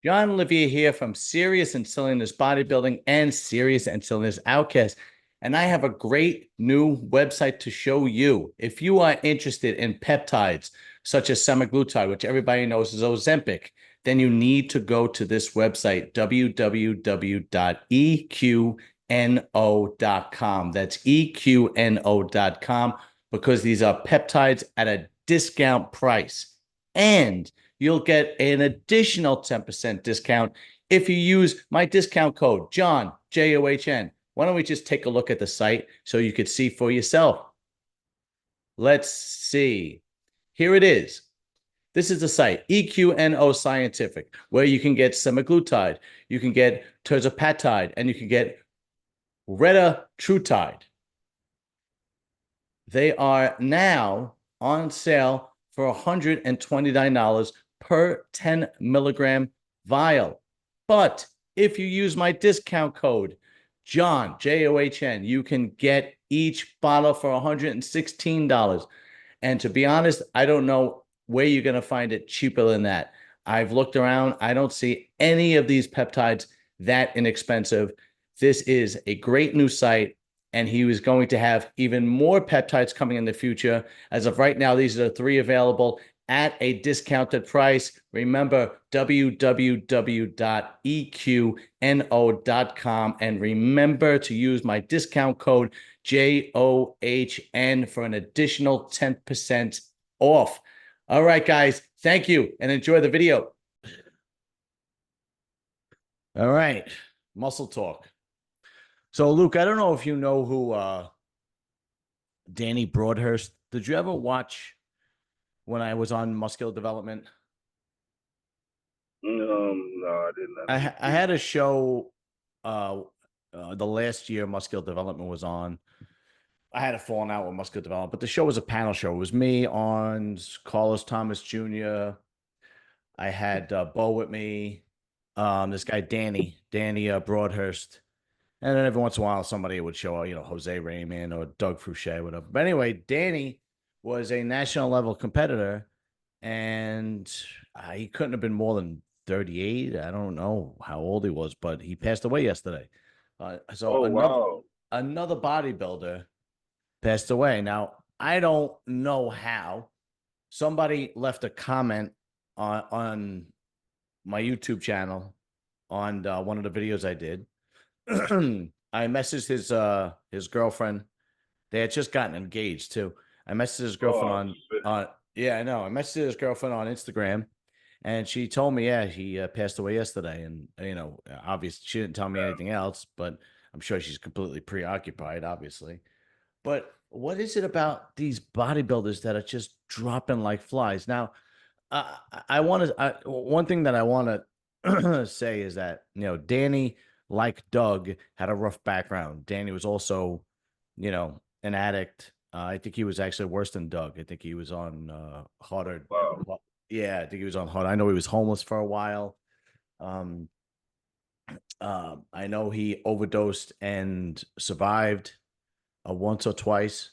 John Olivier here from Serious and Silliness Bodybuilding and Serious and Silliness Outcast. And I have a great new website to show you. If you are interested in peptides such as semaglutide, which everybody knows is Ozempic, then you need to go to this website, www.eqno.com. That's eqno.com, because these are peptides at a discount price. And you'll get an additional 10% discount if you use my discount code, John, John. Why don't we just take a look at the site so you could see for yourself? Let's see. Here it is. This is the site, EQNO Scientific, where you can get semaglutide, you can get tirzepatide, and you can get retatrutide. They are now on sale for $129 per 10 milligram vial. But if you use my discount code, John, John, you can get each bottle for $116. And to be honest, I don't know where you're going to find it cheaper than that. I've looked around. I don't see any of these peptides that inexpensive. This is a great new site, and he was going to have even more peptides coming in the future. As of right now, these are the 3 available at a discounted price. Remember, www.eqno.com, and remember to use my discount code JOHN for an additional 10% off. All right, guys, thank you and enjoy the video. All right, muscle talk. So, Luke, I don't know if you know who Danny Broadhurst. Did you ever watch when I was on Muscular Development? No, I didn't. I had a show the last year Muscular Development was on. I had a falling out with Muscular Development, but the show was a panel show. It was me on Carlos Thomas Jr. I had Bo with me, this guy Danny Broadhurst. And then every once in a while, somebody would show up, Jose Raymond or Doug Fouché, whatever. But anyway, Danny was a national level competitor, and he couldn't have been more than 38. I don't know how old he was, but he passed away yesterday. So Oh wow! another bodybuilder passed away. Now, I don't know how. Somebody left a comment on my YouTube channel on one of the videos I did. I messaged his girlfriend. They had just gotten engaged too. I messaged his girlfriend on yeah, I know. I messaged his girlfriend on Instagram, and she told me, yeah, he passed away yesterday. And obviously she didn't tell me anything else, but I'm sure she's completely preoccupied, obviously. But what is it about these bodybuilders that are just dropping like flies? Now, I want to. One thing that I want to say is that Danny, like Doug, had a rough background. Danny was also, an addict. I think he was actually worse than Doug. I think he was on harder. Wow! Yeah, I think he was on hard. I know he was homeless for a while. I know he overdosed and survived once or twice.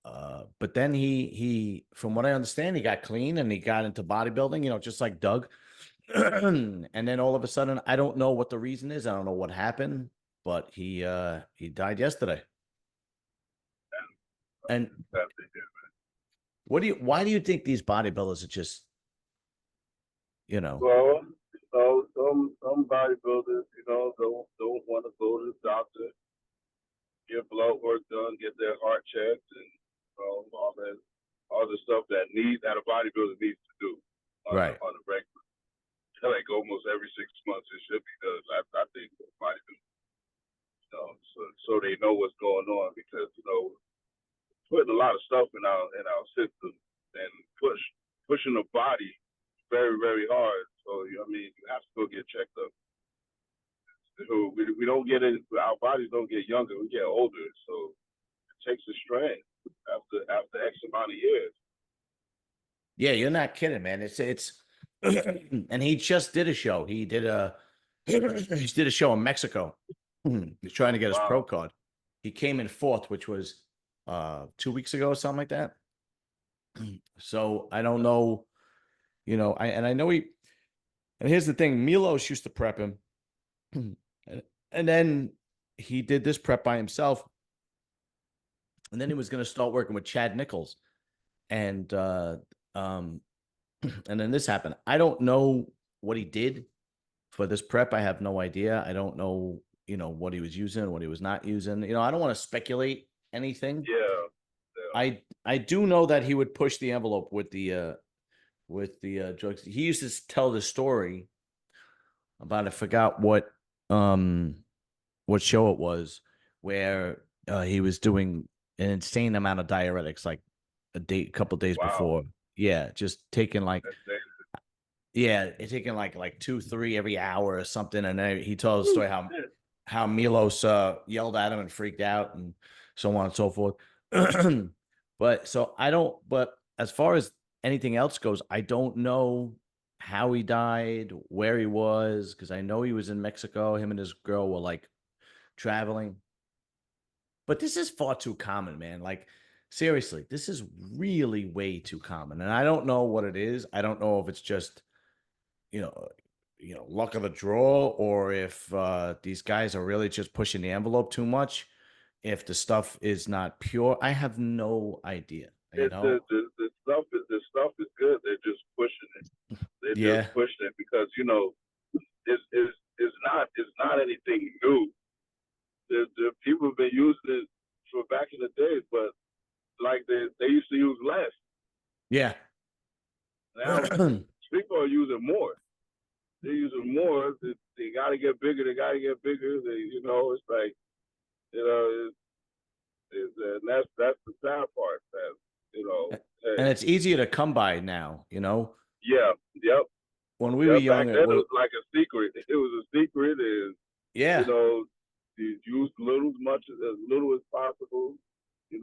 But then he, from what I understand, he got clean and he got into bodybuilding, just like Doug. And then all of a sudden, I don't know what the reason is. I don't know what happened, but he died yesterday. And why do you think these bodybuilders are just, Well, some bodybuilders, don't want to go to the doctor, get blood work done, get their heart checked, and all the stuff that a bodybuilder needs to do right. on a regular. Like almost every 6 months, it should be done. I think for bodybuilders, so they know what's going on, because putting a lot of stuff in our system and pushing the body very, very hard. So you have to go get checked up. So we don't get it. Our bodies don't get younger. We get older. So it takes a strain after X amount of years. Yeah, you're not kidding, man. It's and he just did a show. He did a he did a show in Mexico. He's trying to get his pro card. He came in 4th, which was 2 weeks ago or something like that. So I don't know, I know And here's the thing, Milos used to prep him. And then he did this prep by himself. And then he was going to start working with Chad Nichols. And and then this happened. I don't know what he did for this prep. I have no idea. I don't know, what he was using, what he was not using. I don't want to speculate anything. Yeah. I do know that he would push the envelope with the drugs. He used to tell the story about, I forgot what show it was, where he was doing an insane amount of diuretics, like a couple days Wow. before. Yeah, just taking like That's dangerous. it's taking like 2-3 every hour or something. And then he told the story how Milos yelled at him and freaked out and so on and so forth. But as far as anything else goes, I don't know how he died, where he was, because I know he was in Mexico. Him and his girl were like traveling. But this is far too common, man. Like, seriously, this is really way too common. And I don't know what it is. I don't know if it's just, luck of the draw, or if these guys are really just pushing the envelope too much. If the stuff is not pure, I have no idea. The stuff is good. They're just pushing it. They're Yeah. just pushing it because it's not anything new. The people have been using it for back in the day, but like they used to use less. Yeah. Now people are using more. They're using more. They got to get bigger. They got to get bigger. It's like, that's the sad part. That and it's easier to come by now. Yeah. Yep. When we were young, back then it was like a secret. It was a secret, and yeah. You use as little as possible. It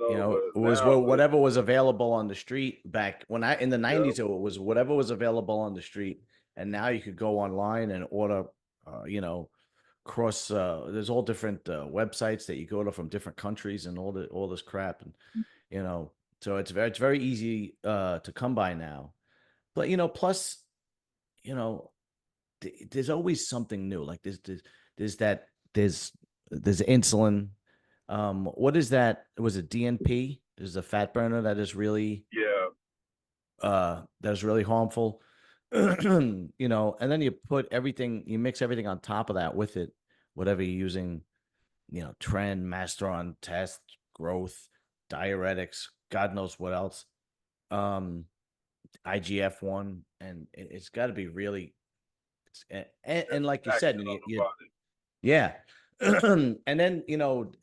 was whatever was available on the street back when in the 90s. It was whatever was available on the street, and now you could go online and order. Cross. There's all different websites that you go to from different countries and all this crap, and so it's very easy to come by now. But plus, there's always something new. Like there's insulin. What is that? Was it DNP? Is a fat burner that is really that is really harmful. And then you mix everything on top of that with it, whatever you're using, trend, Masteron, test, growth, diuretics, God knows what else. IGF-1, and it's got to be really, and like you said, yeah. And then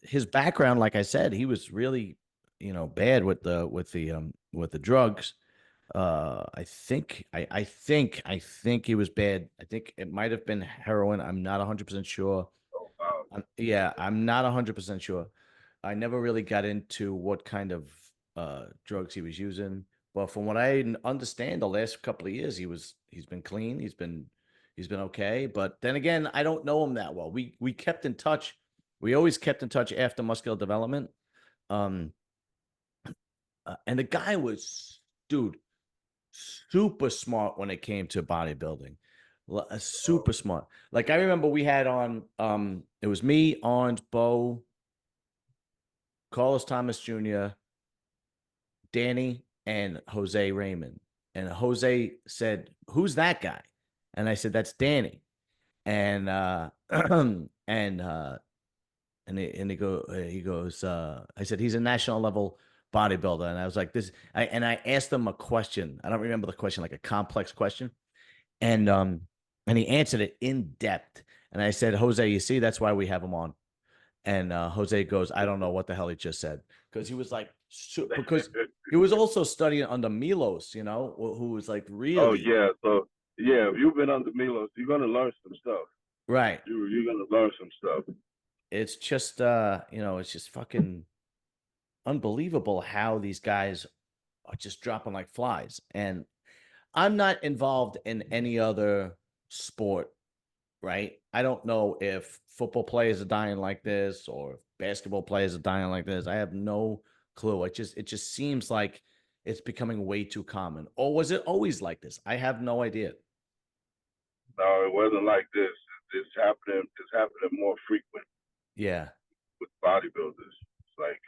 his background, like I said, he was really bad with the drugs. I think he was bad. I think it might have been heroin. I'm not 100% sure. Oh, wow. Yeah, I'm not 100% sure. I never really got into what kind of drugs he was using, but from what I understand, the last couple of years he's been clean. He's been okay. But then again, I don't know him that well. We kept in touch. We always kept in touch after muscular development. And the guy was, dude, super smart when it came to bodybuilding. Super smart. Like I remember we had on it was me, Orange, Bo, Carlos Thomas Jr., Danny, and Jose Raymond. And Jose said, "Who's that guy?" And I said, "That's Danny." And he goes, I said, "He's a national level bodybuilder." And I was like, I asked him a question. I don't remember the question, like a complex question. And he answered it in depth. And I said, "Jose, you see, that's why we have him on." And Jose goes, "I don't know what the hell he just said." Because he was like, because he was also studying under Milos, who was like really. Oh, yeah. So, yeah, if you've been under Milos, you're going to learn some stuff. Right. You're going to learn some stuff. It's just, it's just fucking unbelievable how these guys are just dropping like flies. And I'm not involved in any other sport, right? I don't know if football players are dying like this or if basketball players are dying like this. I have no clue. It just seems like it's becoming way too common. Or was it always like this? I have no idea. No, it wasn't like this. It's happening. It's happening more frequent Yeah. with bodybuilders. It's like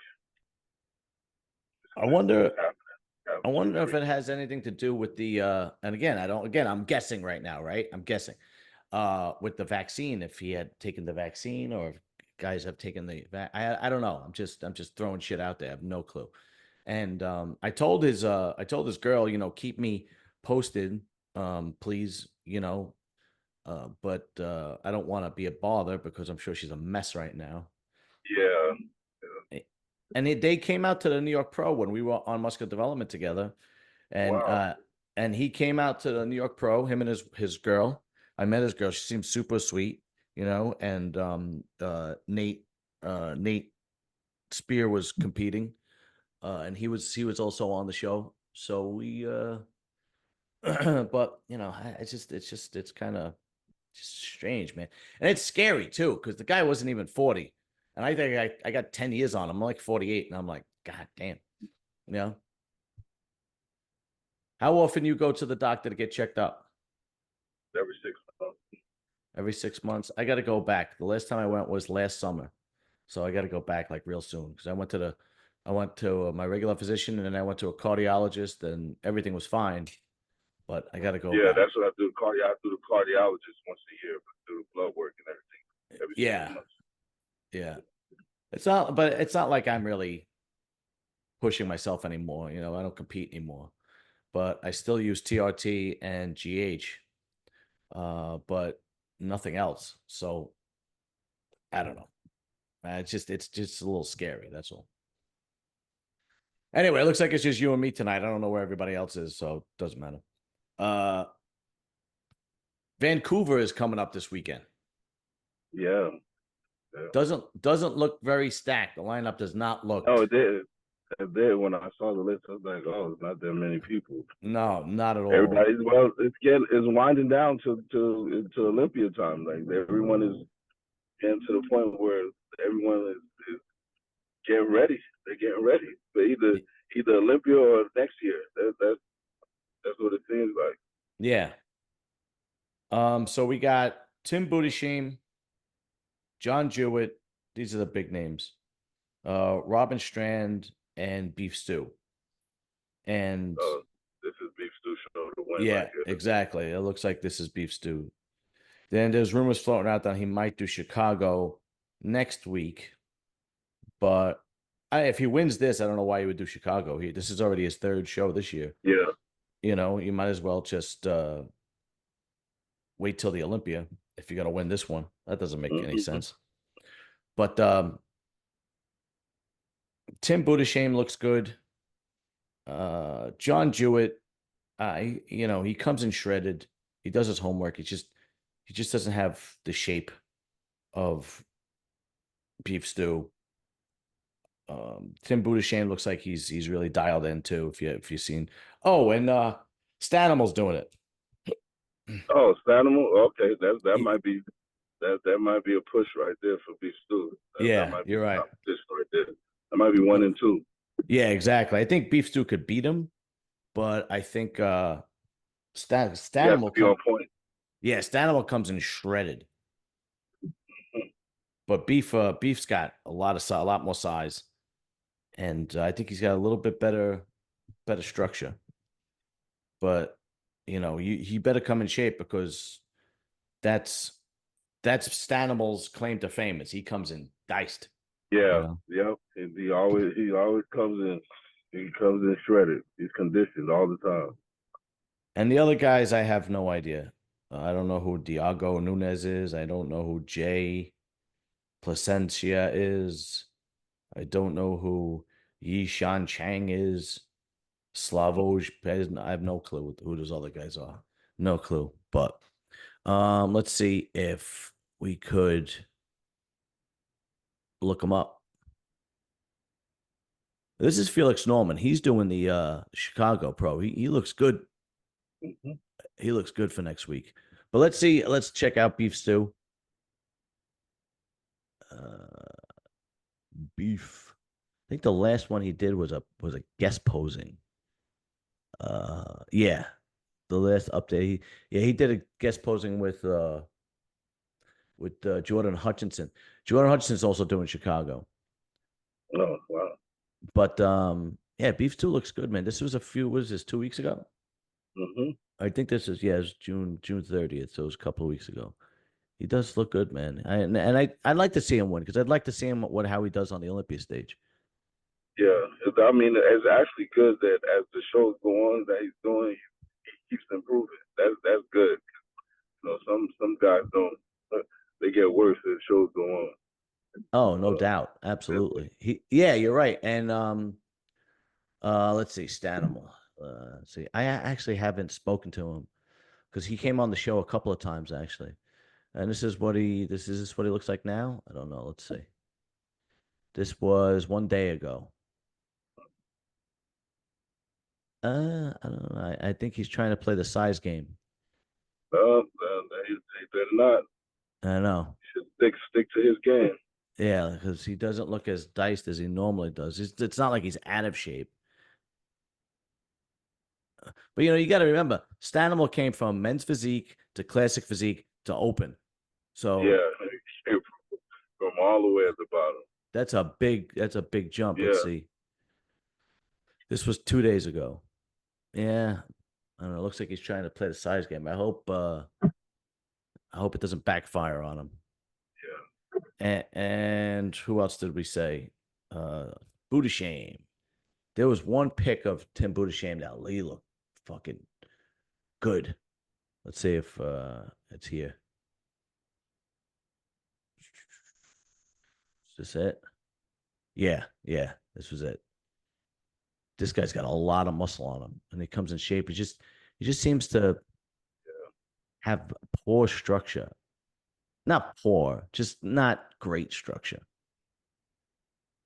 I it's wonder I happening too wonder if it frequent. has anything to do with the and again, I'm guessing right now, right? I'm guessing. With the vaccine, if he had taken the vaccine or if guys have taken I don't know. I'm just throwing shit out there. I have no clue. And I told his girl, keep me posted, please, but I don't want to be a bother because I'm sure she's a mess right now. Yeah. Eh, And they came out to the New York Pro when we were on muscular development together, and Wow. he came out to the New York Pro, him and his girl. I met his girl. She seemed super sweet, and Nate Spear was competing, and he was also on the show. So we but it's kind of just strange, man. And it's scary too, because the guy wasn't even 40. And I think I got 10 years on him. I'm like 48, and I'm like, God damn. You know? How often you go to the doctor to get checked up? Every 6 months. Every 6 months. I got to go back. The last time I went was last summer, so I got to go back like real soon because I went to my regular physician and then I went to a cardiologist and everything was fine, but I got to go Yeah, back. that's what I do. I do the cardiologist once a year, but do the blood work and everything every six Yeah, months. yeah. It's not like I'm really pushing myself anymore. I don't compete anymore, but I still use TRT and GH, but nothing else. So I don't know. It's just a little scary. That's all. Anyway, it looks like it's just you and me tonight. I don't know where everybody else is, so it doesn't matter. Uh, Vancouver is coming up this weekend. Yeah. Yeah. Doesn't look very stacked. The lineup does not look. Oh, it did. It did. When I saw the list, I was like, oh, it's not that many people. No, not at all. Everybody's it's winding down to Olympia time. Like everyone is getting to the point where everyone is getting ready. They're getting ready for either Olympia or next year. That's what it seems like. Yeah. So we got Tim Budishim, John Jewett. These are the big names. Robin Strand and Beef Stew. And This is Beef Stew show to win right yeah, here. exactly. It looks like this is Beef Stew. Then there's rumors floating out that he might do Chicago next week. But if he wins this, I don't know why he would do Chicago. This is already his third show this year. Yeah. You might as well just wait till the Olympia if you're going to win this one. That doesn't make any sense. But Tim Budishame looks good. John Jewett, he comes in shredded. He does his homework. He just doesn't have the shape of Beef Stew. Tim Budishame looks like he's really dialed in too. If you've seen, and Stanimal's doing it. Oh, Stanimal. Okay, that might be that might be a push right there for Beef Stew. That Yeah, might be you're right. competition right there. That might be 1 and 2. Yeah, exactly. I think Beef Stew could beat him, but I think Stanimal be on point. Yeah, Stanimal comes in shredded. But Beef's got a lot more size, and I think he's got a little bit better structure. But he better come in shape because that's Stanimal's claim to fame is he comes in diced. Yeah, yep. He always comes in. He comes in shredded. He's conditioned all the time. And the other guys, I have no idea. I don't know who Diago Nunez is. I don't know who Jay Placencia is. I don't know who Yishan Chang is. Slavoj. I have no clue who those other guys are. No clue. But let's see if we could look them up. This is Felix Norman. He's doing the Chicago Pro. He looks good. Mm-hmm. He looks good for next week. But let's see. Let's check out Beef Stew. Beef. I think the last one he did was a guest posing. Yeah. the last update. He did a guest posing with Jordan Hutchinson. Jordan Hutchinson's also doing Chicago. Oh, wow. But yeah, Beef Stew looks good, man. This was was this 2 weeks ago? Hmm. I think this is, yeah, it's June 30th, so it was a couple of weeks ago. He does look good, man. I'd like to see him win because I'd like to see him how he does on the Olympia stage. Yeah, I mean, it's actually good that as the shows go on that he's doing, he keeps improving. That's good. You know, some guys don't. They get worse as shows go on. Oh, no Uh, doubt. definitely. Absolutely. Yeah, you're right. And let's see, Stanimal. Let's see. Actually haven't spoken to him because he came on the show a couple of times actually. And this is what he looks like now. I don't know. Let's see. This was 1 day ago. I don't know. I think he's trying to play the size game. They better not. I know. Should stick to his game. Yeah, because he doesn't look as diced as he normally does. It's not like he's out of shape. But you got to remember, Stanimal came from men's physique to classic physique to open. So Yeah, from all the way at the bottom. that's a big jump. Let's Yeah. see. This was 2 days ago. Yeah. I don't know. It looks like he's trying to play the size game. I hope it doesn't backfire on him. Yeah. And who else did we say? Booty Shame. There was one pick of Tim Booty Shame that he looked fucking good. Let's see if it's here. Is this it? Yeah, yeah, this was it. This guy's got a lot of muscle on him, and he comes in shape. He just seems to have poor structure. Not poor, just not great structure.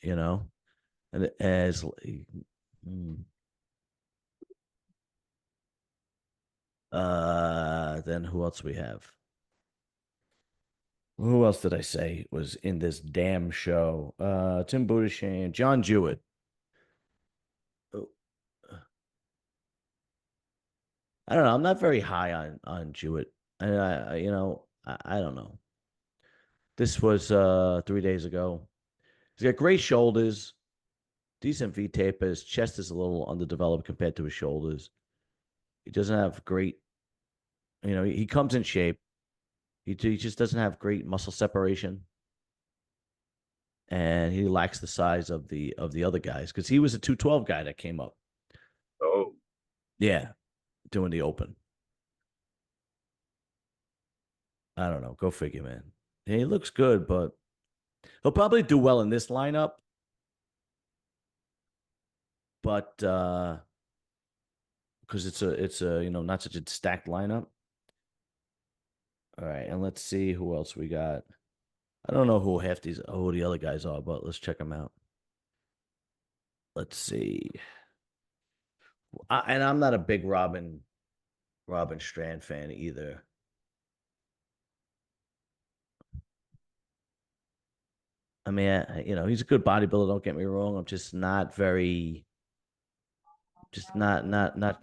You know, and as mm, then who else we have? Who else did I say was in this damn show? Tim Buttigieg, John Jewett. Oh, I don't know. I'm not very high on Jewett. I don't know. This was 3 days ago. He's got great shoulders, decent V taper. His chest is a little underdeveloped compared to his shoulders. He doesn't have great, he comes in shape. He just doesn't have great muscle separation, and he lacks the size of the other guys because he was a 212 guy that came up. Oh. Yeah, doing the open. I don't know. Go figure, man. Yeah, he looks good, but he'll probably do well in this lineup. But because it's a not such a stacked lineup. All right, and let's see who else we got. I don't know who the other guys are, but let's check them out. Let's see. And I'm not a big Robin Strand fan either. I mean, he's a good bodybuilder. Don't get me wrong. I'm just not very, just not.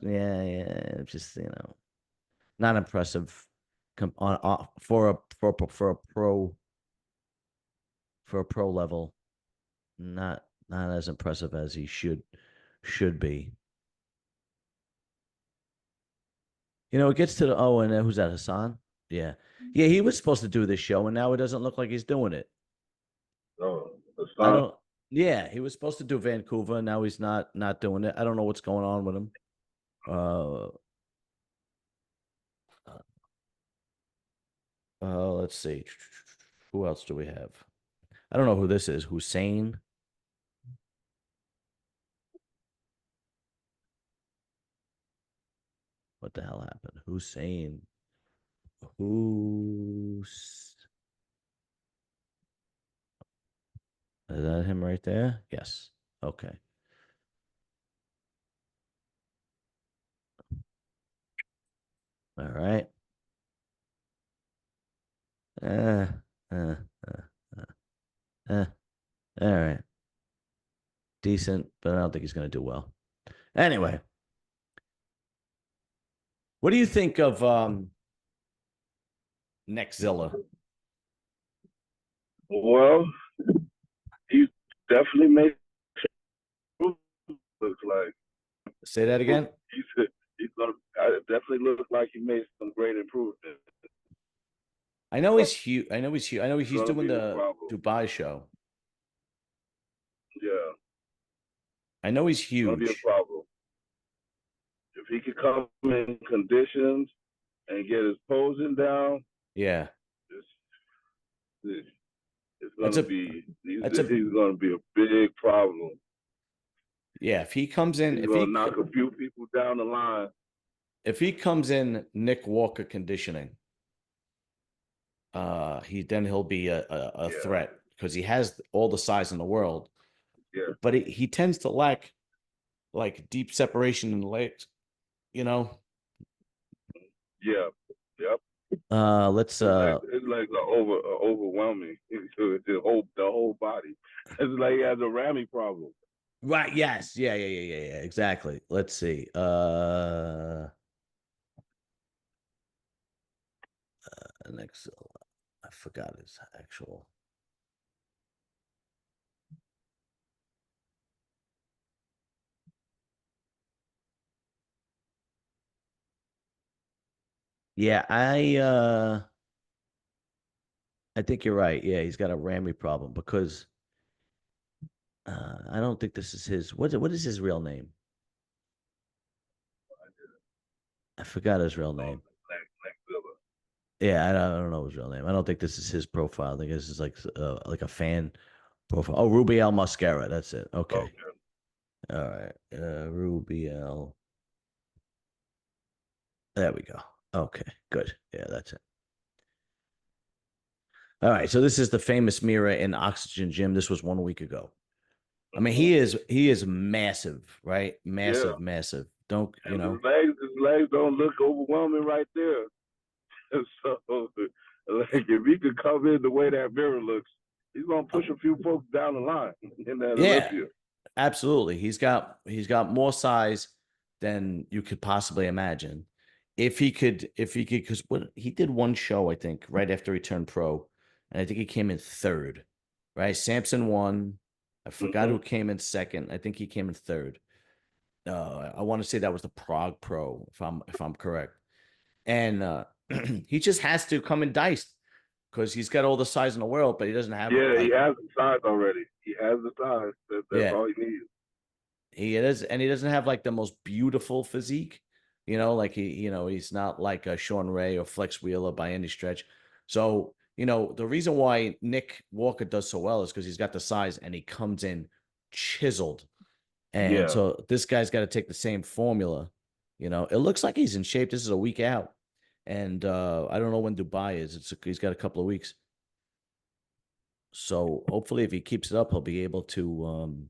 Yeah, yeah. Just not impressive. For a pro level, not as impressive as he should be. It gets to the and who's that? Hassan? Yeah, yeah. He was supposed to do this show, and now it doesn't look like he's doing it. Oh, the I sun. don't. Yeah, he was supposed to do Vancouver. Now he's not doing it. I don't know what's going on with him. Uh, let's see. Who else do we have? I don't know who this is. Hussein. What the hell happened? Hussein. Who's is that him right there? Yes. Okay. All right. Uh, uh, uh, uh, uh. All right. Decent, but I don't think he's going to do well. Anyway, What do you think of Nexzilla? Well, he definitely made looks like Say that again. he's he's gonna. It definitely looks like he made some great improvements. I know he's huge. I know he's huge. I know It's he's gonna doing be a the problem. Dubai show. Yeah, I know he's it's gonna be a huge. problem. If he could come in conditions and get his posing down, Yeah. it's, it's That's gonna a be that's a he's gonna be a big problem. yeah, if he comes in, He's gonna knock a few people down the line. if he comes in Nick Walker conditioning, he'll be a Yeah, threat because he has all the size in the world, yeah, but he tends to lack like deep separation in the legs, you know. yeah, yep. Let's It's like overwhelming. The whole body. It's like he has a Rami problem. right, yes, yeah, exactly. Let's see. Next, I forgot his actual. Yeah, I think you're right. Yeah, he's got a Rami problem because I don't think this is his. What is his real name? I forgot his real name. Next level. Yeah, I don't know his real name. I don't think this is his profile. I think this is like a fan profile. Oh, Rubiel Mascara. That's it. Okay. Okay. All right. Rubiel. There we go. Okay, good. Yeah, that's it. All right. So this is the famous mirror in Oxygen Gym. This was 1 week ago. I mean, Mm-hmm. he is massive, right? Yeah. Massive. Don't you And know? his legs don't look overwhelming right there. So, like, if he could come in the way that mirror looks, he's gonna push a few folks down the line in that Yeah, Olympia. absolutely. He's got more size than you could possibly imagine. If he could, because what he did one show, I think, right after he turned pro, and I think he came in third. Right, Samson won. I forgot who Mm-hmm. came in second. I think he came in third. I want to say that was the Prague Pro, if I'm correct. And he just has to come in diced because he's got all the size in the world, but he doesn't have Yeah, he like has the size already. He has the size. That's yeah. all he needs. He is, and he doesn't have like the most beautiful physique, like he's not like a Sean Ray or Flex Wheeler by any stretch. So, the reason why Nick Walker does so well is because he's got the size and he comes in chiseled. And Yeah. so this guy's got to take the same formula. It looks like he's in shape. This is a week out. And I don't know when Dubai is. He's got a couple of weeks. So hopefully if he keeps it up, he'll be able to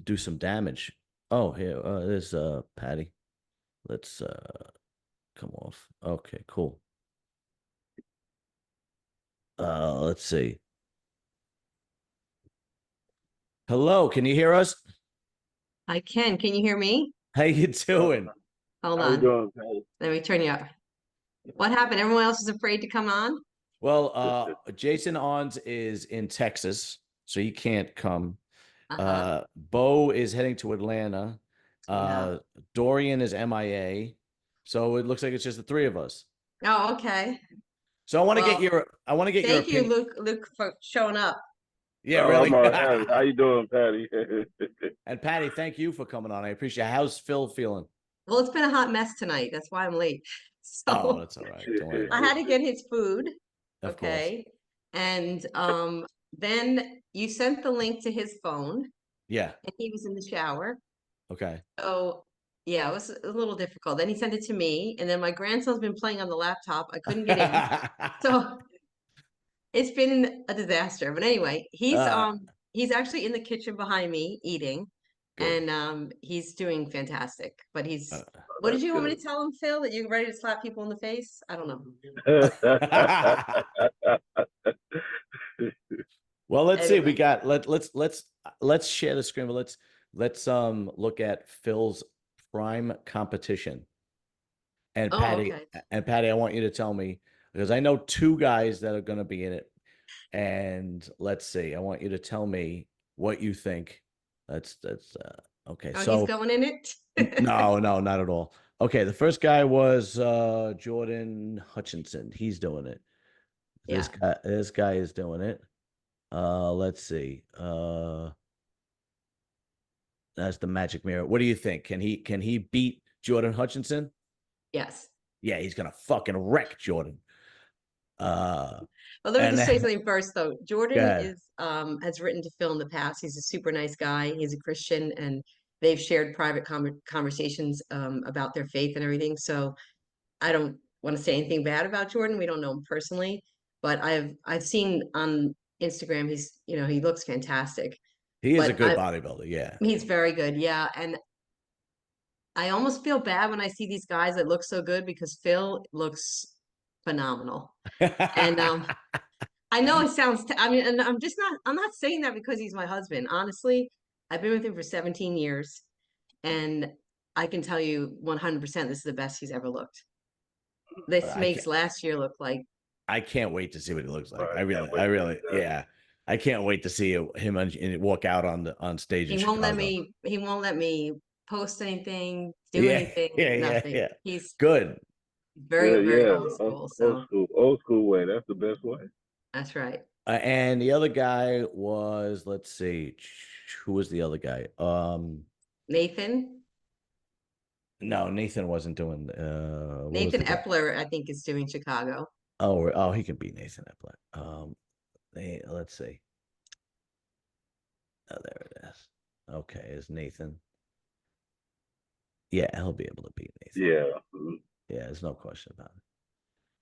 do some damage. Oh, here, there's Patty. Let's come off. Okay, cool. Let's see. Hello, can you hear us? I can. Can you hear me? How you doing? Hold How you on. doing, Patty? Let me turn you up. What happened? Everyone else is afraid to come on? Well, Jason Ons is in Texas, so he can't come. Uh-huh. Bo is heading to Atlanta. Yeah. Dorian is MIA. So it looks like it's just the three of us. Oh, okay. So I want to Well, get your thank you, opinion. Luke, for showing up. Yeah, Oh, I'm really. all right. How you doing, Patty? And Patty, thank you for coming on. I appreciate it. How's Phil feeling? Well, it's been a hot mess tonight. That's why I'm late. Oh, So that's all right. Don't worry I about it. had to get his food. Of course. Okay. And then you sent the link to his phone Yeah. and he was in the shower. Okay. So yeah, it was a little difficult. Then he sent it to me, and then my grandson's been playing on the laptop. I couldn't get in. So it's been a disaster. But anyway, he's actually in the kitchen behind me eating, Good. and he's doing fantastic. But he's Uh, what did That's you want me good. to tell him, Phil? That you're ready to slap people in the face? I don't know. well, let's see. We Anyway, got let's share the screen, but let's look at Phil's prime competition. And Oh, okay. Patty, I want you to tell me, because I know two guys that are going to be in it. And let's see, I want you to tell me what you think. That's okay. Oh, he's So going in it? no, not at all. Okay, the first guy was Jordan Hutchinson. He's doing it. Yeah. This guy is doing it. Let's see. That's the magic mirror. What do you think? Can he beat Jordan Hutchinson? Yes. Yeah, he's gonna fucking wreck Jordan. Well, let me And just say something first, though. Jordan God, is has written to Phil in the past. He's a super nice guy. He's a Christian, and they've shared private conversations about their faith and everything. So I don't want to say anything bad about Jordan. We don't know him personally, but I've seen on Instagram he looks fantastic. he is a But good bodybuilder. Yeah. he's very good, yeah. And I almost feel bad when I see these guys that look so good because Phil looks phenomenal. And I know it sounds, I mean, and I'm not saying that because he's my husband. Honestly, I've been with him for 17 years and I can tell you 100% this is the best he's ever looked. This I can't, makes last year look like I can't wait to see what he looks like. Right. Can't wait to see that. Yeah. I can't wait to see him walk out on stage in Chicago. he won't let me post anything, do Yeah, anything, nothing. yeah. He's Good. very, Yeah, very yeah. old school. Old So school, old school way. That's the best way. that's right. And the other guy was, let's see, who was the other guy? Nathan No, Nathan wasn't doing. What was Nathan the guy? Epler, I think, is doing Chicago. Oh, he can beat Nathan Epler. Let's see. Oh, there it is. Okay, is Nathan? Yeah, he'll be able to beat Nathan. Yeah. Yeah, there's no question about it.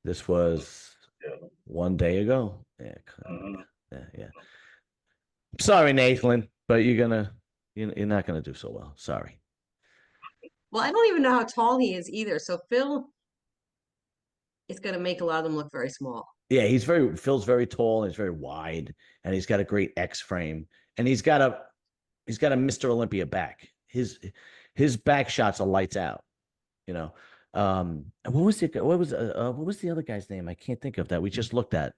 This was Yeah. 1 day ago. Yeah, Mhm. yeah. Sorry, Nathan, but you're not gonna do so well. Sorry. Well, I don't even know how tall he is either. So Phil is going to make a lot of them look very small. Yeah, Phil's very tall and he's very wide, and he's got a great X frame, and he's got a Mr. Olympia back. His back shots are lights out. You know, what was the other guy's name? I can't think of that. We just looked at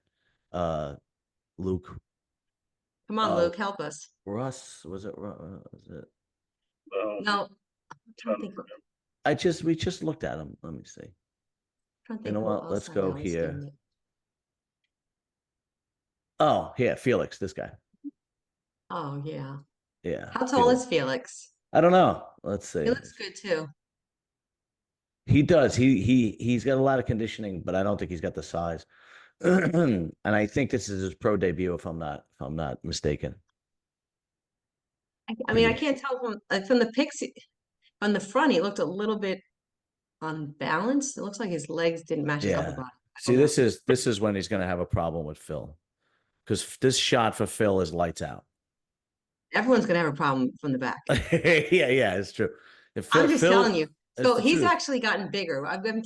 Luke. Come on, Luke, help us. Russ, was it? Was it? No, I'm trying to think. We just looked at him. Let me see. Trying to You think know who what? else Let's I go know is doing here. it. Oh, yeah, Felix, this guy. Oh, yeah. Yeah. How tall is Felix? I don't know. Let's see. He looks good too. He does. He's got a lot of conditioning, but I don't think he's got the size. And I think this is his pro debut, if I'm not mistaken. I mean, I can't tell from the pics on the front. He looked a little bit unbalanced. It looks like his legs didn't match his upper Yeah. body. See, this is when he's going to have a problem with Phil, because this shot for Phil is lights out. Everyone's going to have a problem from the back. Yeah, it's true. I'm just telling you. So he's truth. actually gotten bigger. I was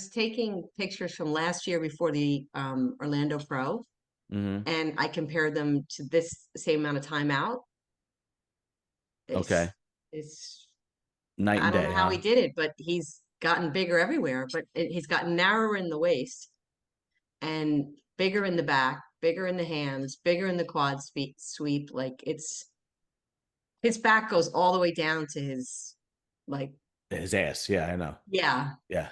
taking pictures from last year before the Orlando Pro, and I compared them to this same amount of time out. Okay. It's Night and I don't day, know how huh? he did it, but he's gotten bigger everywhere. But he's gotten narrower in the waist and bigger in the back, bigger in the hands, bigger in the quad sweep. Like his back goes all the way down to his like His ass. Yeah, I know. yeah. Yeah.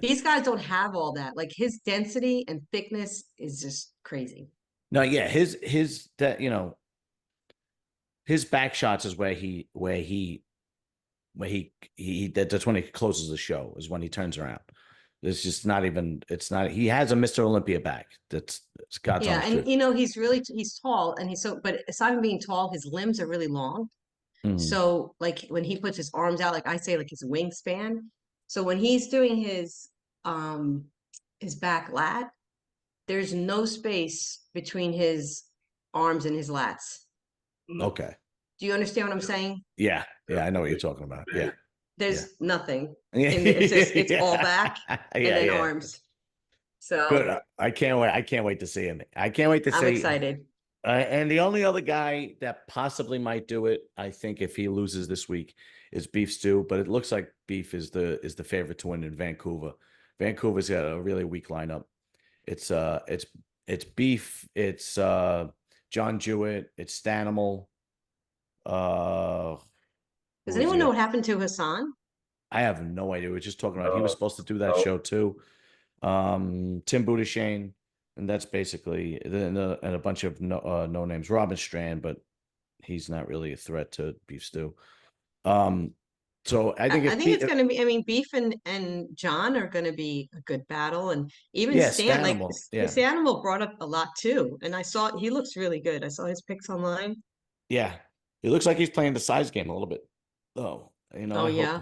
These guys don't have all that. Like his density and thickness is just crazy. No, yeah, his that his back shots is where that's when he closes the show, is when he turns around. It's just not even. It's not. He has a Mr. Olympia back. It's God's Yeah, honest and truth. he's tall, and but aside from being tall, his limbs are really long. So like when he puts his arms out, like I say, like his wingspan. So when he's doing his back lat, there's no space between his arms and his lats. Okay. Do you understand what I'm saying? Yeah, I know what you're talking about. Yeah. There's nothing. It's all back and then arms. So good. I can't wait. I can't wait to see him. I can't wait to see. I'm excited. And the only other guy that possibly might do it, I think, if he loses this week, is Beef Stew. But it looks like Beef is the favorite to win in Vancouver. Vancouver's got a really weak lineup. It's Beef, it's John Jewett, it's Stanimal. Does Who is anyone the know other? what happened to Hassan? I have no idea. We were just talking about he was supposed to do that no. show too. Tim Budashane, and that's basically and a bunch of no names. Robin Strand, but he's not really a threat to Beef Stew. So I think I if think it's going to be. I mean, Beef and John are going to be a good battle, and even yeah, Stan. Like Stanimal, yeah, Stanimal brought up a lot too, and I saw he looks really good. I saw his pics online. yeah, it looks like he's playing the size game a little bit. Oh, Oh yeah.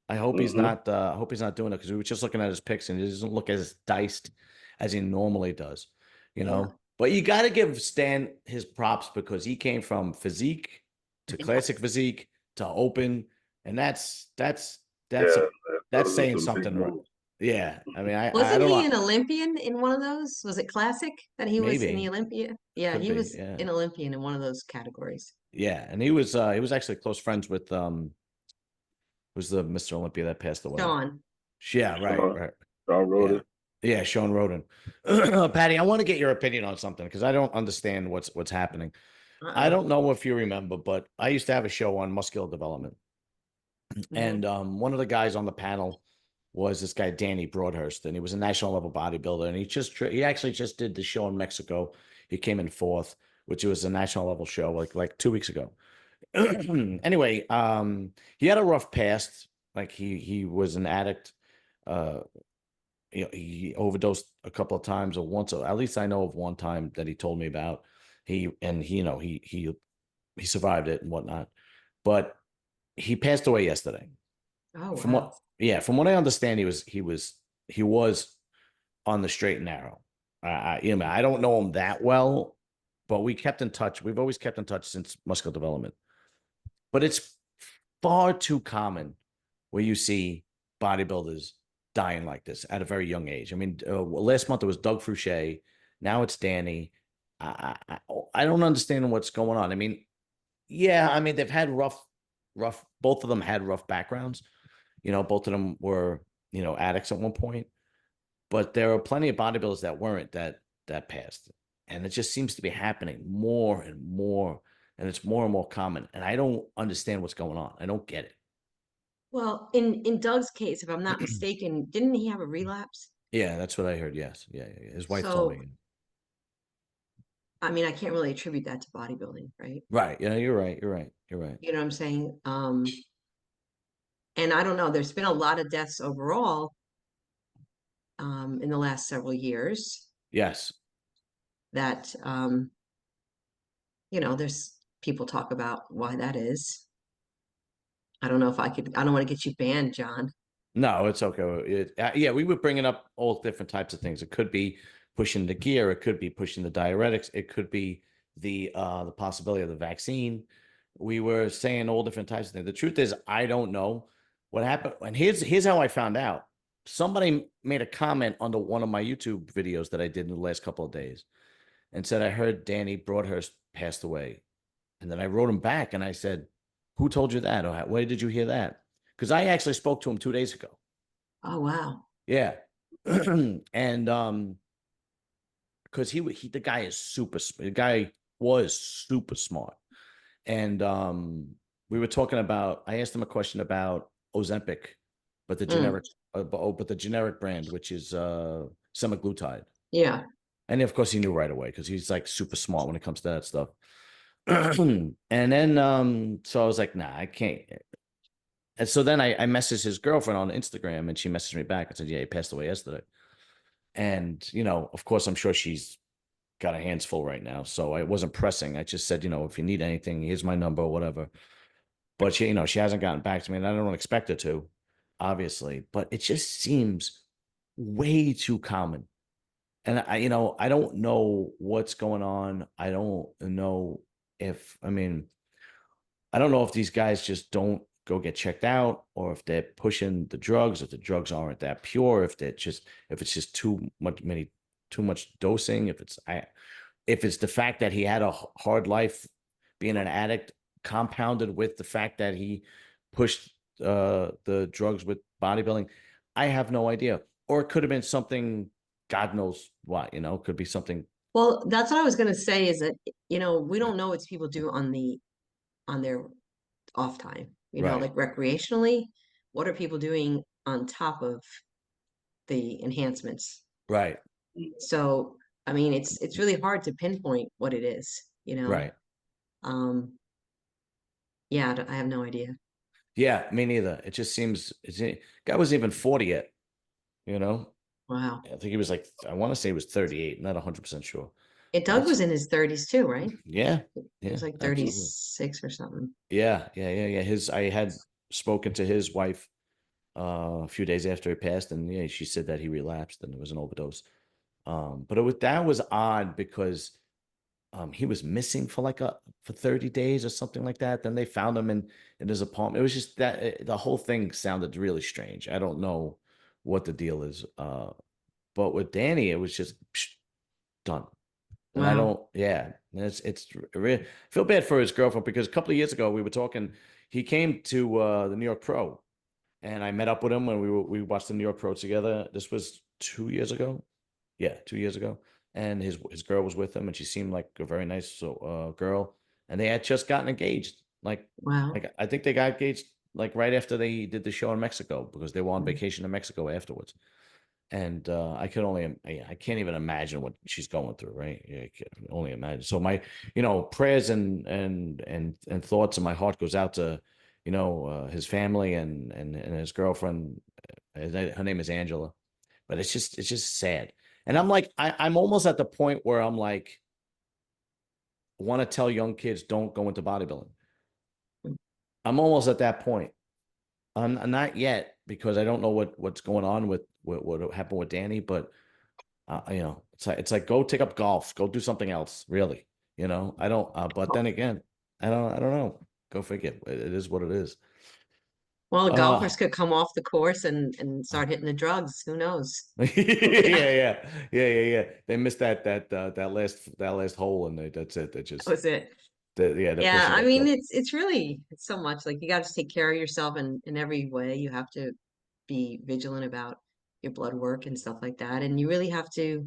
I hope he's Mm-hmm. not. I hope he's not doing it because we were just looking at his picks and he doesn't look as diced as he normally does. You Yeah. know, but you got to give Stan his props because he came from physique to classic physique to open, and that's Yeah, that's those are saying some big something. moves. Yeah, I mean, I Wasn't don't he know. an Olympian in one of those? Was it Classic that he was in the Maybe Olympia? Yeah, could he be. was Yeah, an Olympian in one of those categories. yeah, and he was actually close friends with who's the Mr. Olympia that passed away. Sean. Yeah, right, Sean, right. Sean Yeah. Roden. Yeah, Sean Roden. Patty, I want to get your opinion on something because I don't understand what's happening. I Uh-oh. don't know if you remember, but I used to have a show on muscular development. Mhm. And one of the guys on the panel was this guy, Danny Broadhurst, and he was a national level bodybuilder. And he actually just did the show in Mexico. He came in fourth, which was a national level show like 2 weeks ago. Anyway, he had a rough past. Like he was an addict. Uh, he overdosed a couple of times, or once. At least I know of one time that he told me about. He survived it and whatnot, but he passed away yesterday. Oh From wow. from what I understand, he was on the straight and narrow. I don't know him that well, but we kept in touch. We've always kept in touch since muscular development. But it's far too common where you see bodybuilders dying like this at a very young age. I mean, last month it was Doug Fouché. Now it's Danny. I don't understand what's going on. I mean, yeah, I mean they've had rough. Both of them had rough backgrounds. Both of them were addicts at one point. But there are plenty of bodybuilders that weren't that passed, and it just seems to be happening more and more, and it's more and more common. And I don't understand what's going on. I don't get it. Well, in Doug's case, if I'm not mistaken, didn't he have a relapse? Yeah, that's what I heard. Yes, yeah, his wife told So, me. I mean, I can't really attribute that to bodybuilding, right? Right. Yeah, you're right. You're right. You're right. You know what I'm saying? And I don't know, there's been a lot of deaths overall in the last several years Yes. that there's people talk about why that is. I don't know if I don't want to get you banned, John. No, it's okay. Yeah, we were bringing up all different types of things. It could be pushing the gear. It could be pushing the diuretics. It could be the possibility of the vaccine. We were saying all different types of things. The truth is, I don't know what happened. And here's how I found out. Somebody made a comment under one of my YouTube videos that I did in the last couple of days and said, I heard Danny Broadhurst passed away. And then I wrote him back and I said, who told you that? Or where did you hear that? Because I actually spoke to him 2 days ago. Oh wow. Yeah. And because the guy is the guy was super smart. And we were talking about, I asked him a question about Ozempic, but the generic but the generic brand, which is semaglutide. Yeah. And of course he knew right away because he's like super smart when it comes to that stuff. And then so I was like, nah, I can't. And so then I messaged his girlfriend on Instagram and she messaged me back and said, yeah, he passed away yesterday. And, of course, I'm sure she's got her hands full right now. So I wasn't pressing. I just said, if you need anything, here's my number or whatever. But she hasn't gotten back to me and I don't expect her to, obviously. But it just seems way too common. And I don't know what's going on. I don't know I don't know if these guys just don't go get checked out or if they're pushing the drugs, if the drugs aren't that pure, if it's just too much dosing, if it's the fact that he had a hard life being an addict, compounded with the fact that he pushed the drugs with bodybuilding, I have no idea. Or it could have been something, God knows what, could be something. Well, that's what I was gonna say is that, we don't know what people do on their off time, Right, like recreationally. What are people doing on top of the enhancements? right, So, I mean, it's really hard to pinpoint what it is. right. Um, yeah, I have no idea. Yeah, me neither. It just seems guy wasn't even 40 yet, you know? Wow. I think he was like, I want to say he was 38, not 100% sure. And But Doug it's was in his 30s too, right? yeah, He yeah, was like absolutely. 36 or something. Yeah, yeah, yeah, yeah. I had spoken to his wife a few days after he passed, and yeah, she said that he relapsed and it was an overdose. But that was odd because he was missing for 30 days or something like that. Then they found him in his apartment. It was just that the whole thing sounded really strange. I don't know what the deal is. But with Danny, it was just done. And I Wow. don't, yeah, it's real. I feel bad for his girlfriend because a couple of years ago we were talking. He came to the New York Pro, and I met up with him when we watched the New York Pro together. This was 2 years ago. Yeah, 2 years ago. And his girl was with him, and she seemed like a very nice girl. And they had just gotten engaged. Wow. Like I think they got engaged like right after they did the show in Mexico because they were on vacation in Mexico afterwards. And I can't even imagine what she's going through, right? Yeah, I can only imagine. So my, prayers and thoughts and my heart goes out to, his family and his girlfriend. Her name is Angela, but it's just sad. And I'm like, I'm almost at the point where I'm like, want to tell young kids don't go into bodybuilding. I'm almost at that point. I'm not yet because I don't know what's going on with what happened with Danny, but it's like go take up golf, go do something else, really. I don't. But then again, I don't know. Go figure. It is what it is. Well, the Uh, golfers could come off the course and start hitting the drugs. Who knows? yeah, Yeah, yeah. They missed that last hole, and that's it. They that just was it. they're Yeah, pushing I that. mean, it's so much like you got to take care of yourself in every way. You have to be vigilant about your blood work and stuff like that. And you really have to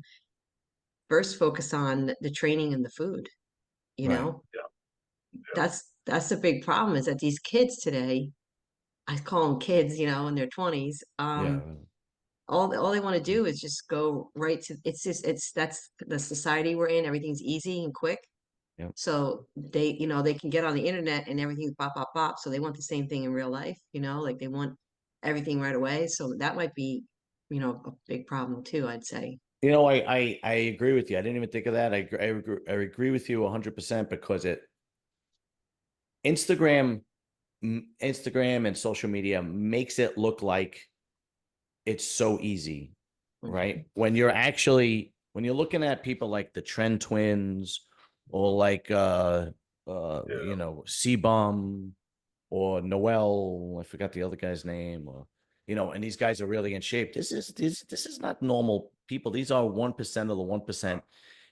first focus on the training and the food, you Right. know? Yeah, yeah. That's the big problem is that these kids today, I call them kids, in their 20s, Yeah. all they want to do is just go right to that's the society we're in. Everything's easy and quick. Yeah. So they can get on the internet and everything's bop, bop, bop. So they want the same thing in real life, like they want everything right away. So that might be, a big problem too, I'd say. I agree with you. I didn't even think of that. I agree with you 100% because Instagram, Instagram and social media makes it look like it's so easy, Mhm. right? When you're looking at people like the Trend Twins or like Yeah. C-Bum or Noel, I forgot the other guy's name, or and these guys are really in shape. This is not normal people. These are 1% of the 1%,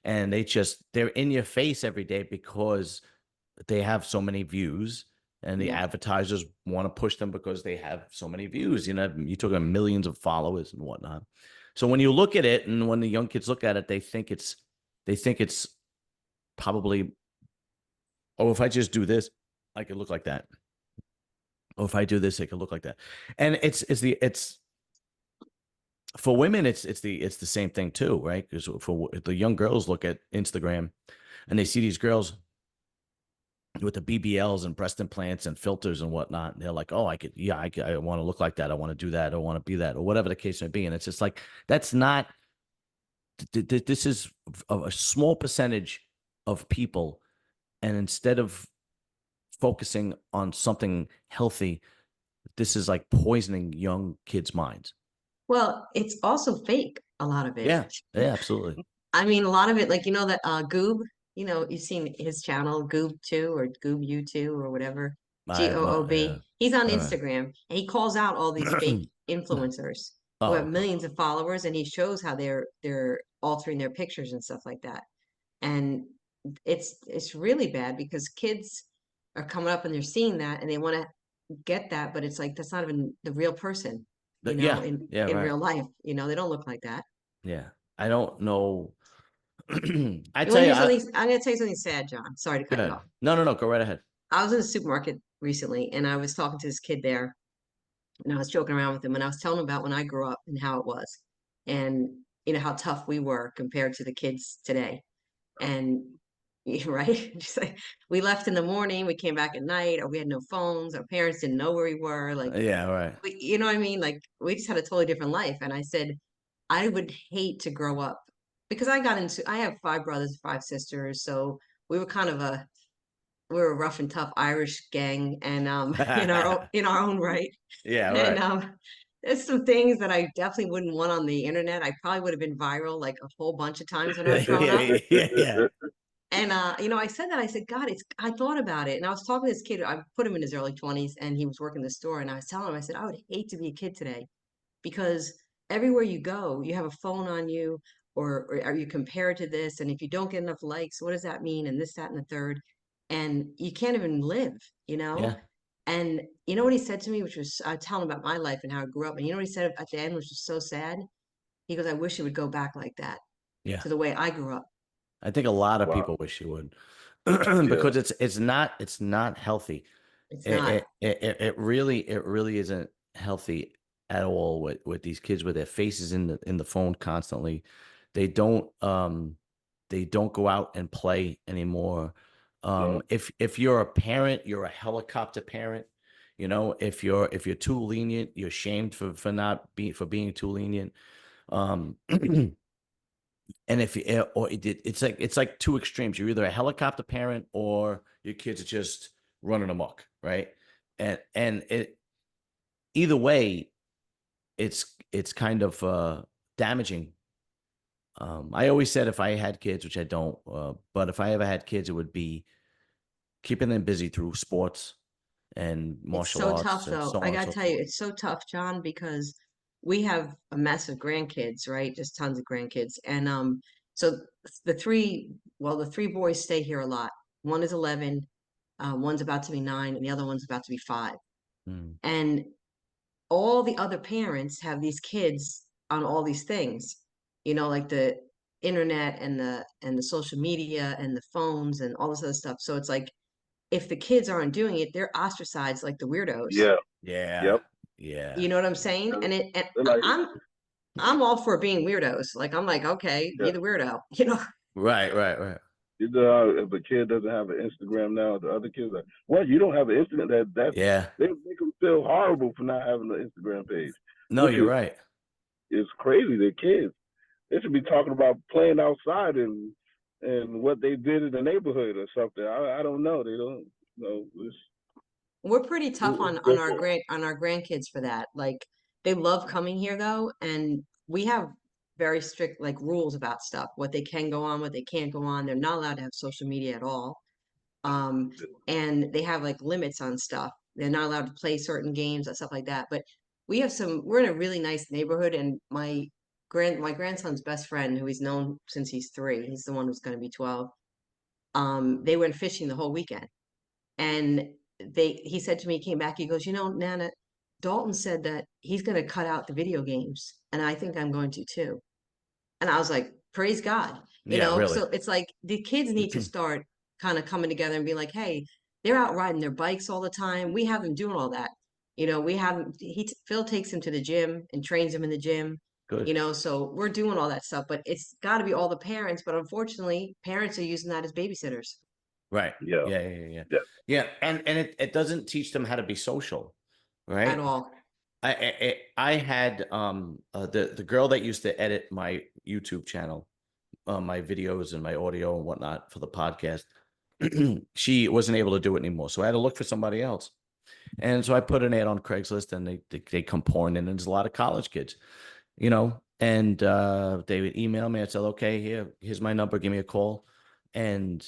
and they're in your face every day because they have so many views, and the Yeah. advertisers want to push them because they have so many views. You're talking millions of followers and whatnot. So when you look at it, and when the young kids look at it, they think it's probably, oh, if I just do this, I could look like that. Oh, if I do this, it could look like that. And it's for women, it's the same thing too, right? Because for the young girls look at Instagram and they see these girls with the BBLs and breast implants and filters and whatnot. And they're like, oh, I want to look like that. I want to do that. I want to be that, or whatever the case may be. And it's just like, that's not, this is a small percentage of people. And instead of focusing on something healthy, this is like poisoning young kids' minds. Well, it's also fake, a lot of it. Yeah. Yeah, absolutely. I mean, a lot of it, like, that Goob, you've seen his channel, Goob 2 or Goob U2 or whatever, I have not. Yeah. Goob. He's on All right. Instagram and he calls out all these fake influencers who Oh, have okay. millions of followers and he shows how they're altering their pictures and stuff like that. And it's really bad because kids are coming up and they're seeing that and they want to get that, but it's like that's not even the real person, Yeah. in Yeah. Right. real life. They don't look like that. Yeah. I don't know. I You want tell to you, hear something? I'm going to tell you something sad, John. Sorry to cut you good. off. No, no, no. Go right ahead. I was in the supermarket recently and I was talking to this kid there and I was joking around with him and I was telling him about when I grew up and how it was and how tough we were compared to the kids today. And right, just like we left in the morning, we came back at night, or we had no phones, our parents didn't know where we were. Like, Yeah. Right. you know what I mean? Like, we just had a totally different life. And I said, I would hate to grow up because I have 5 brothers, 5 sisters. So we were kind of we were a rough and tough Irish gang and in our own right. Yeah. And Right. there's some things that I definitely wouldn't want on the internet. I probably would have been viral like a whole bunch of times when I was growing up. Yeah. Yeah. Yeah. And I said that, I said, God, I thought about it. And I was talking to this kid, I put him in his early 20s and he was working the store. And I was telling him, I said, I would hate to be a kid today because everywhere you go, you have a phone on you, or are you compared to this? And if you don't get enough likes, what does that mean? And this, that, and the third. And you can't even live, you know? Yeah. And you know what he said to me, which was, I tell him about my life and how I grew up. And you know what he said at the end, which was so sad? He goes, I wish it would go back like that Yeah. to the way I grew up. I think a lot of Wow. people wish you would, Yeah. because it's not healthy. It's It, not. it really isn't healthy at all with these kids with their faces in the phone constantly. They don't go out and play anymore. No. If you're a parent, you're a helicopter parent. If you're too lenient, you're shamed for being too lenient. And if you or it's like two extremes. You're either a helicopter parent or your kids are just running amok, right? And it either way, it's kind of damaging. I always said if I had kids, which I don't, but if I ever had kids, it would be keeping them busy through sports and It's martial so arts tough and though. so I on and gotta so tell you, forth. it's so tough, John, because we have a mess of grandkids, right? Just tons of grandkids. And so the three boys stay here a lot. One is 11, one's about to be 9, and the other one's about to be 5. Mm, And all the other parents have these kids on all these things, like the internet and the social media and the phones and all this other stuff. So it's like if the kids aren't doing it, they're ostracized like the weirdos. Yeah. yeah, Yep. You yeah, know what I'm saying? And They're like, I'm all for being weirdos. Like I'm like, okay, yeah. be the weirdo, you know. right, right, right. You know, if a kid doesn't have an Instagram now, the other kids are like, "What? You don't have an Instagram?" Yeah. They make them feel horrible for not having an Instagram page, No, which you're right. is crazy. They're kids. They should be talking about playing outside and what they did in the neighborhood or something. I don't know. They don't know. We're pretty tough It's on our different. grandkids for that. Like they love coming here though, and we have very strict like rules about stuff, what they can go on, what they can't go on. They're not allowed to have social media at all. Um, and they have like limits on stuff. They're not allowed to play certain games and stuff like that. But we're in a really nice neighborhood, and my grandson's best friend, who he's known since he's 3, he's the one who's going to be 12. They went fishing the whole weekend, and he said to me, he came back, he goes, Nana, Dalton said that he's going to cut out the video games, and I think I'm going to too. And I was like, praise God, Yeah, really. so it's like the kids need to start kind of coming together and be like, hey, they're out riding their bikes all the time. We have them doing all that. We have Phil takes him to the gym and trains him in the gym, Good. so we're doing all that stuff, but it's got to be all the parents. But unfortunately, parents are using that as babysitters Right. Yeah. Yeah, yeah, yeah. Yeah. Yeah, and it doesn't teach them how to be social, at right? all. I had the girl that used to edit my YouTube channel, my videos and my audio and whatnot for the podcast. She wasn't able to do it anymore, so I had to look for somebody else. And so I put an ad on Craigslist, and they come pouring in, and there's a lot of college kids, and they would email me. I said, okay, here's my number, give me a call. And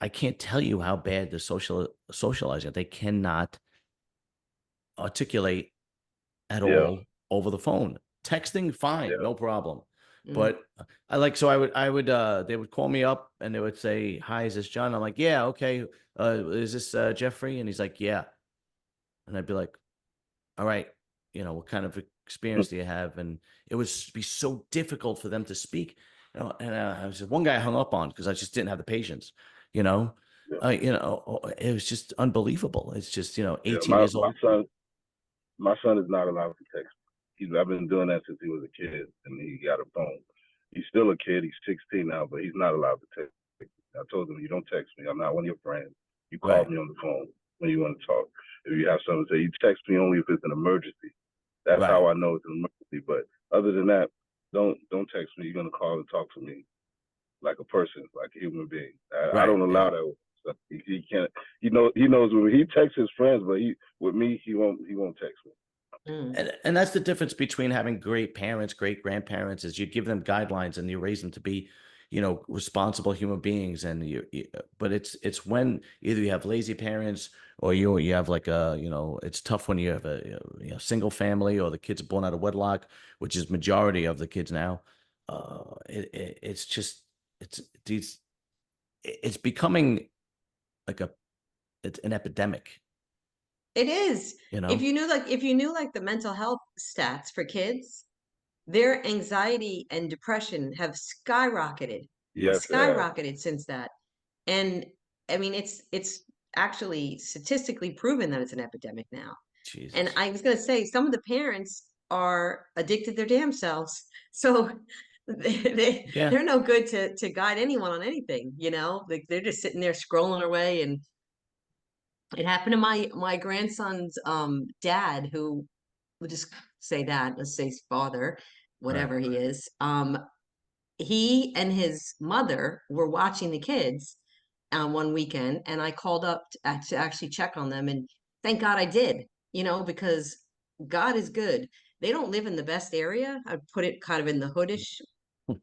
I can't tell you how bad the socializing. They cannot articulate at Yeah. all over the phone. Texting, fine, Yeah. no problem. But I like, so I would, they would call me up and they would say, "Hi, is this John?" I'm like, "Yeah, okay. Is this Jeffrey?" And he's like, "Yeah." And I'd be like, "All right, what kind of experience do you have?" And it would be so difficult for them to speak. And I was just, one guy I hung up on because I just didn't have the patience. You know, Yeah. It was just unbelievable. It's just, Yeah, 18 years old. my son is not allowed to text. I've been doing that since he was a kid, and he got a phone. He's still a kid. He's 16 now, but he's not allowed to text. I told him, you don't text me. I'm not one of your friends. You call Right. me on the phone when you want to talk. If you have something to say, you text me only if it's an emergency. That's Right. how I know it's an emergency. But other than that, don't text me. You're gonna call and talk to me like a person, like a human being. I Right. don't Yeah. allow that stuff. He can't. He knows when he texts his friends, but with me he won't text me. And that's the difference between having great parents, great grandparents, is you give them guidelines and you raise them to be, responsible human beings. And but it's when either you have lazy parents or you have like it's tough when you have a single family or the kids are born out of wedlock, which is majority of the kids now. It's just these it's becoming like it's an epidemic. It is. If you knew like the mental health stats for kids, their anxiety and depression have skyrocketed, Yes, skyrocketed since that. And I mean, it's actually statistically proven that it's an epidemic now. And Jesus. I was going to say, some of the parents are addicted their damn selves. So Yeah. they're no good to guide anyone on anything, Like they're just sitting there scrolling away. And it happened to my grandson's dad, who, we'll just say dad, let's say his father, Right. whatever he is. He and his mother were watching the kids one weekend, and I called up to actually check on them, and thank God I did, because God is good. They don't live in the best area. I put it kind of in the hoodish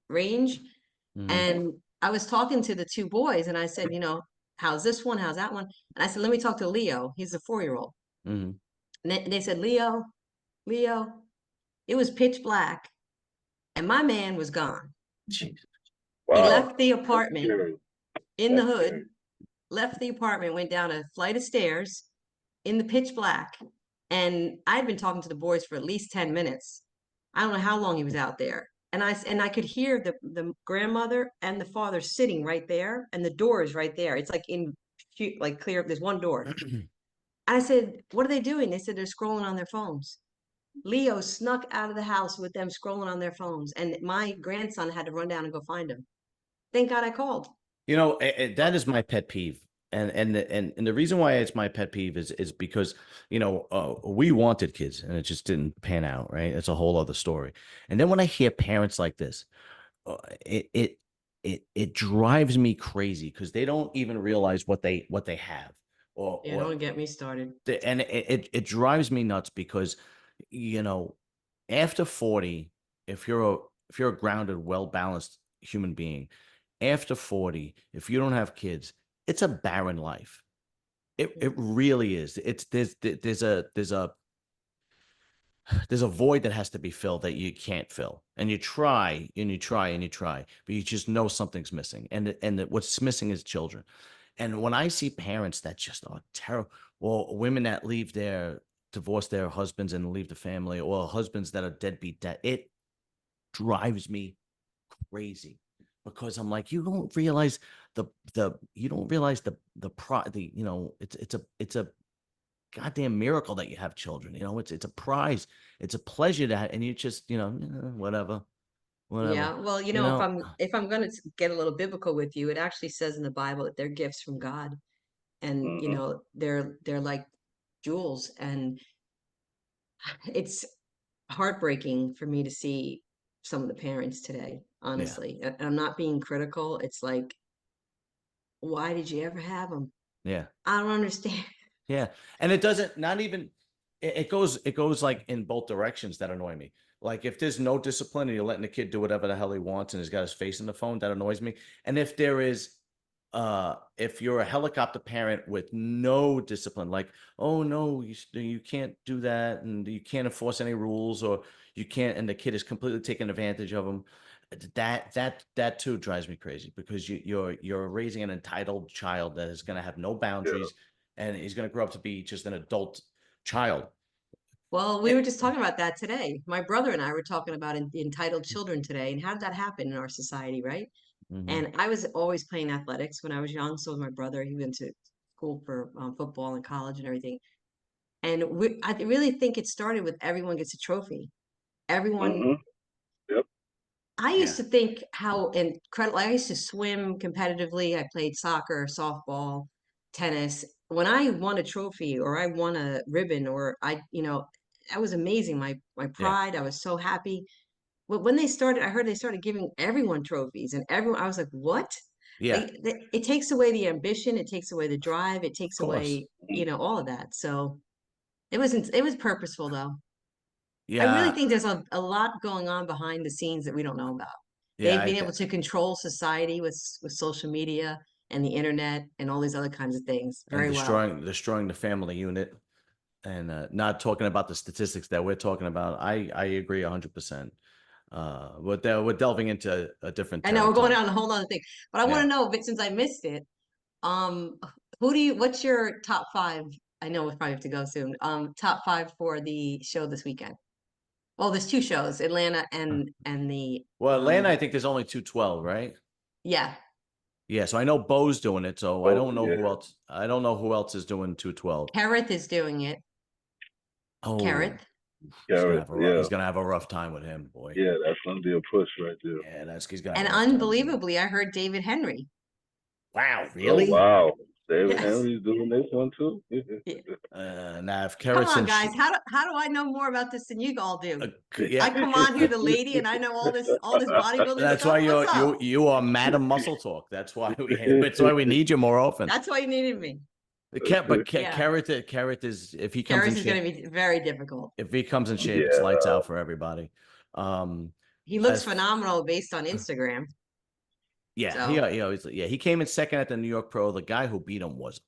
range, Mhm. and I was talking to the two boys, and I said, how's this one? How's that one? And I said, let me talk to Leo. He's a 4-year-old. Mhm. And they said, Leo, it was pitch black, and my man was gone. Jeez. He wow, left the that's apartment scary. in the That's hood, scary. left the apartment, went down a flight of stairs in the pitch black. And I'd been talking to the boys for at least 10 minutes. I don't know how long he was out there. And I could hear the grandmother and the father sitting right there, and the door is right there. It's like like clear. There's one door. And I said, "What are they doing?" They said they're scrolling on their phones. Leo snuck out of the house with them scrolling on their phones, and my grandson had to run down and go find him. Thank God I called. That is my pet peeve. And the reason why it's my pet peeve is because, we wanted kids and it just didn't pan out, right? It's a whole other story. And then when I hear parents like this, uh, it it it drives me crazy because they don't even realize what they have. Yeah, Or don't get me started. and it drives me nuts because, you know, after 40, if you're a grounded, well-balanced human being, after 40, if you don't have kids, it's a barren life. It really is. It's there's a void that has to be filled that you can't fill. And you try and you try and you try, but you just know something's missing. And what's missing is children. And when I see parents that just are terrible, or women that divorce their husbands and leave the family, or husbands that are deadbeat, it drives me crazy because I'm like, you don't realize it's a goddamn miracle that you have children. It's a prize. It's a pleasure and you just, whatever, whatever, Yeah, well, you know. if I'm going to get a little biblical with you, it actually says in the Bible that they're gifts from God, and Mm-hmm. they're like jewels, and it's heartbreaking for me to see some of the parents today, Yeah. honestly. And I'm not being critical. It's like, why did you ever have them? Yeah. I don't understand. Yeah. And it doesn't, not even, it goes like in both directions that annoy me. Like if there's no discipline and you're letting the kid do whatever the hell he wants and he's got his face in the phone, that annoys me. And if you're a helicopter parent with no discipline, like, oh no, you can't do that and you can't enforce any rules, or you can't, and the kid is completely taking advantage of them. that too drives me crazy, because you're raising an entitled child that is going to have no boundaries, and he's going to grow up to be just an adult child. Well, we were just talking about that today. My brother and I were talking about entitled children today, and how did that happen in our society, right? Mhm. And I was always playing athletics when I was young. So was my brother. He went to school for football and college and everything. And I really think it started with everyone gets a trophy. Everyone. Mm-hmm. Yep. I used Yeah. to think how incredible. I used to swim competitively. I played soccer, softball, tennis. When I won a trophy or I won a ribbon or that was amazing. My Yeah. pride. I was so happy. But when they started, I heard they started giving everyone trophies, and everyone. I was like, what? Yeah. It takes away the ambition. It takes away the drive. It Of takes course. away, all of that. So it was purposeful though. I really Yeah. think there's a lot going on behind the scenes that we don't know about. Yeah. They've been able to control society with social media and the internet and all these other kinds of things And very well. destroying the family unit, and not talking about the statistics that we're talking about. I agree 100%. We're delving into a different I know we're going territory. on a whole other thing, but I want Yeah. to know, but since I missed it, um, what's your top five? I know we probably have to go soon. Top five for the show this weekend. Well, there's two shows, Atlanta and the Well, Atlanta, I think there's only 212, right? yeah. Yeah, so I know Bo's doing it, so I Oh, don't know yeah. who else. I don't know who else is doing 212. Kerith is doing it. Oh, Kerith. Garrett, yeah. he's gonna have a rough time with him, boy. Yeah, that's gonna be a push right there. Yeah, he's gonna have And a rough time with him. unbelievably, I heard David Henry. Wow, Oh really? wow. David Yes. Henry's doing this one too? Yeah. Now if Come Carrots on, and guys. How do I know more about this than you all do? I yeah, come on here, the lady, and I know all this bodybuilding that's why stuff. What's up? you are Madam Muscle Talk. That's why we need you more often. That's why you needed me. Yeah. Carrot is, if he comes in Karis is shape, going to be very difficult. if he comes in shape, it's lights Yeah. out for everybody. He looks As phenomenal based on Instagram. Yeah, So he always, he came in second at the New York Pro. The guy who beat him was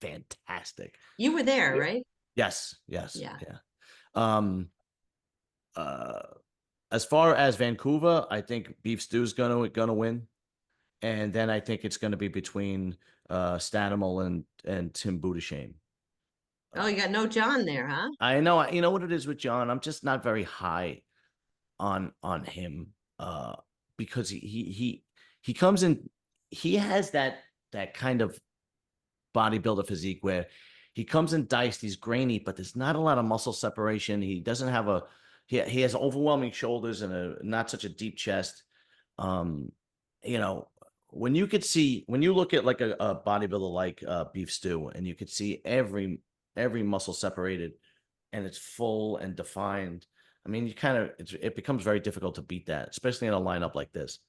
fantastic. you were there, right? Yes, Yeah. yeah. Um, uh, as far as Vancouver, I think Beef Stew's gonna win, and then I think it's gonna be between Stanimal and Tim Budashane. Oh, you got no John there, huh? I know, you know what it is with John. I'm just not very high on him, because he comes in, he has that kind of bodybuilder physique where he comes in diced, he's grainy, but there's not a lot of muscle separation. He doesn't have he has overwhelming shoulders and not such a deep chest. Um, when you look at like a bodybuilder like Beef Stew, and you could see every muscle separated and it's full and defined. I mean, it becomes very difficult to beat that, especially in a lineup like this.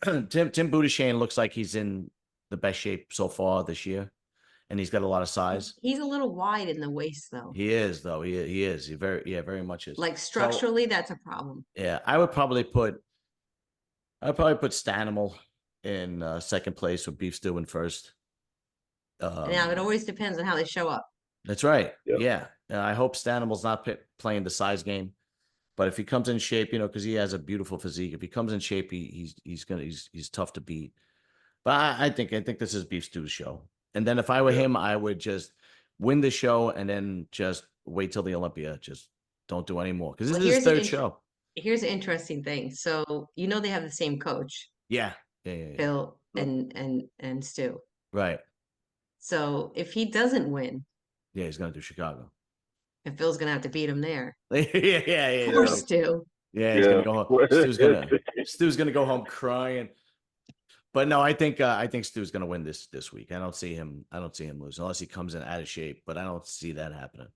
Tim Budashane looks like he's in the best shape so far this year, and he's got a lot of size. He's a little wide in the waist, though. He is, though. He is. He very much is. Like structurally, that's a problem. Yeah, I would probably put Stanimal in second place with Beef Stew in first. Now it always depends on how they show up. That's right. Yep. Yeah, I hope Stanimal's not playing the size game. But if he comes in shape, because he has a beautiful physique. If he comes in shape, he's tough to beat. But I think this is Beef Stew's show. And then if I were him, I would just win the show and then just wait till the Olympia. Just don't do any more, because this is his third show. Here's an interesting thing. So they have the same coach. Yeah. Phil and Stu. Right. So if he doesn't win, he's gonna do Chicago. And Phil's gonna have to beat him there. yeah. Poor Stu. Yeah, he's gonna go home. Stu's gonna go home crying. But no, I think Stu's gonna win this week. I don't see him lose unless he comes in out of shape. But I don't see that happening.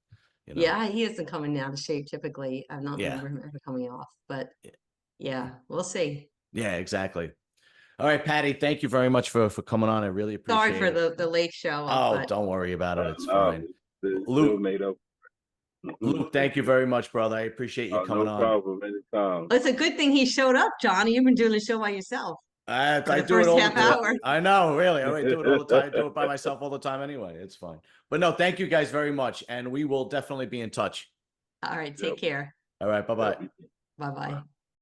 Yeah, he isn't coming out of shape typically. I don't remember him ever coming off. But yeah, we'll see. Yeah, exactly. All right, Patty, thank you very much for coming on. I really appreciate it. Sorry for the late show. Don't worry about it. It's fine. Luke, thank you very much, brother. I appreciate you coming on. No problem. Anytime. It's a good thing he showed up, Johnny. You've been doing the show by yourself. I do it all the time. I know, really. I do it all the time. I do it by myself all the time anyway. It's fine. But no, thank you guys very much. And we will definitely be in touch. All right. Take care. All right. Bye-bye. Bye-bye.